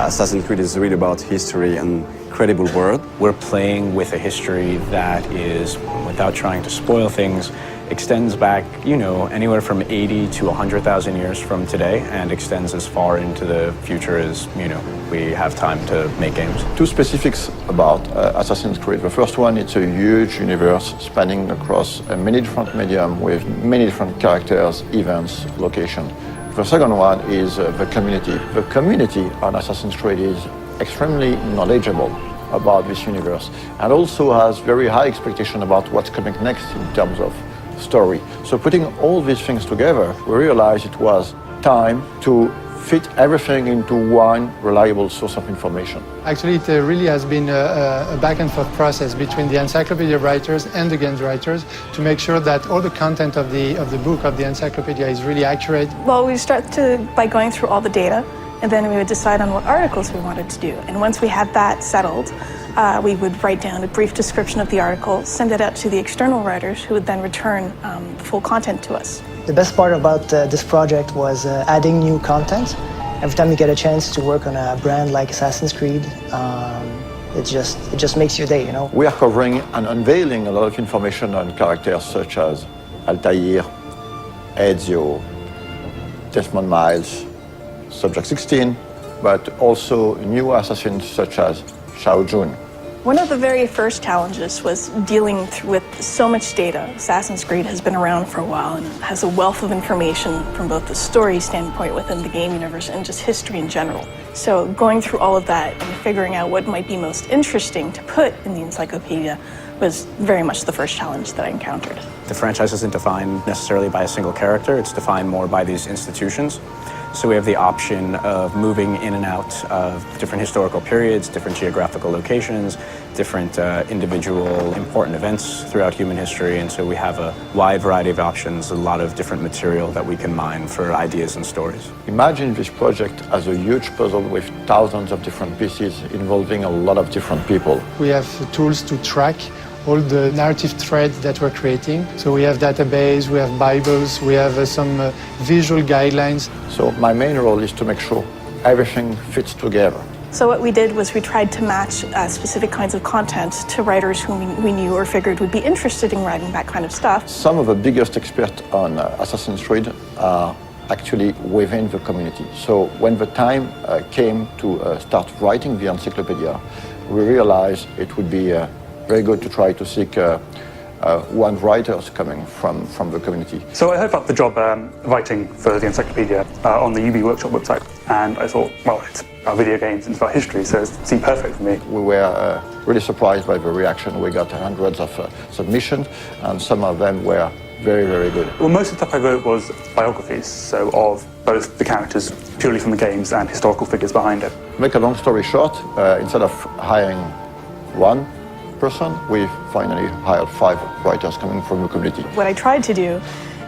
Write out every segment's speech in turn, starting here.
Assassin's Creed is really about history and credible world. We're playing with a history that is, without trying to spoil things, extends back, anywhere from 80 to 100,000 years from today and extends as far into the future as, we have time to make games. Two specifics about Assassin's Creed. The first one, it's a huge universe spanning across many different mediums with many different characters, events, locations. The second one is the community. The community on Assassin's Creed is extremely knowledgeable about this universe and also has very high expectation about what's coming next in terms of story. So putting all these things together, we realized it was time to fit everything into one reliable source of information. Actually, it really has been a back and forth process between the encyclopedia writers and the games writers to make sure that all the content of the book, of the encyclopedia, is really accurate. Well, we start by going through all the data, and then we would decide on what articles we wanted to do. And once we had that settled, we would write down a brief description of the article, send it out to the external writers, who would then return the full content to us. The best part about this project was adding new content. Every time you get a chance to work on a brand like Assassin's Creed, it just makes your day, We are covering and unveiling a lot of information on characters such as Altair, Ezio, Desmond Miles, Subject 16, but also new assassins such as Shao Jun. One of the very first challenges was dealing with so much data. Assassin's Creed has been around for a while and has a wealth of information from both the story standpoint within the game universe and just history in general. So going through all of that and figuring out what might be most interesting to put in the encyclopedia was very much the first challenge that I encountered. The franchise isn't defined necessarily by a single character, it's defined more by these institutions. So we have the option of moving in and out of different historical periods, different geographical locations, different individual important events throughout human history. And so we have a wide variety of options, a lot of different material that we can mine for ideas and stories. Imagine this project as a huge puzzle with thousands of different pieces involving a lot of different people. We have tools to track all the narrative threads that we're creating. So we have database, we have Bibles, we have some visual guidelines. So my main role is to make sure everything fits together. So what we did was we tried to match specific kinds of content to writers whom we knew or figured would be interested in writing that kind of stuff. Some of the biggest experts on Assassin's Creed are actually within the community. So when the time came to start writing the encyclopedia, we realized it would be very good to try to seek one writers coming from the community. So I heard about the job writing for the encyclopedia on the UB Workshop website, and I thought, well, it's about video games and it's about history, so it seemed perfect for me. We were really surprised by the reaction. We got hundreds of submissions, and some of them were very, very good. Well, most of the stuff I wrote was biographies, so of both the characters purely from the games and historical figures behind it. Make a long story short, instead of hiring one person, we finally hired 5 writers coming from the community. What I tried to do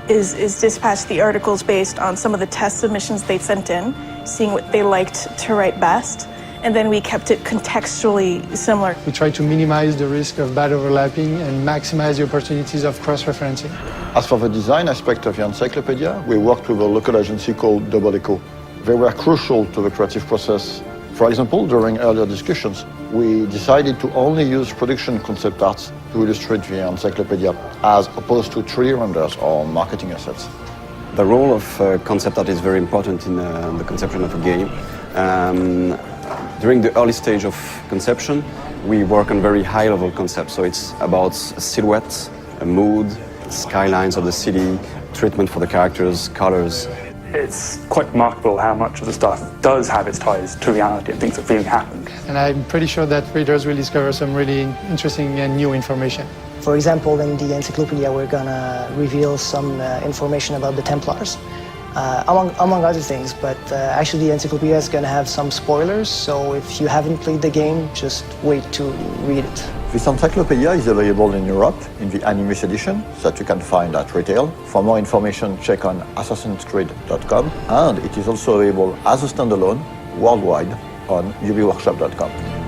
is dispatch the articles based on some of the test submissions they sent in, seeing what they liked to write best, and then we kept it contextually similar. We try to minimize the risk of bad overlapping and maximize the opportunities of cross-referencing. As for the design aspect of the encyclopedia, we worked with a local agency called Double Echo. They were crucial to the creative process. For example, during earlier discussions, we decided to only use production concept arts to illustrate the encyclopedia, as opposed to 3D renders or marketing assets. The role of concept art is very important in the conception of a game. During the early stage of conception, we work on very high-level concepts. So it's about a silhouette, a mood, skylines of the city, treatment for the characters, colors. It's quite remarkable how much of the stuff does have its ties to reality and things that really happened. And I'm pretty sure that readers will discover some really interesting and new information. For example, in the encyclopedia, we're gonna reveal some information about the Templars, among other things, but actually the encyclopedia is gonna have some spoilers, so if you haven't played the game, just wait to read it. This encyclopedia is available in Europe in the Animus edition that you can find at retail. For more information, check on assassinscreed.com, and it is also available as a standalone worldwide on ubworkshop.com.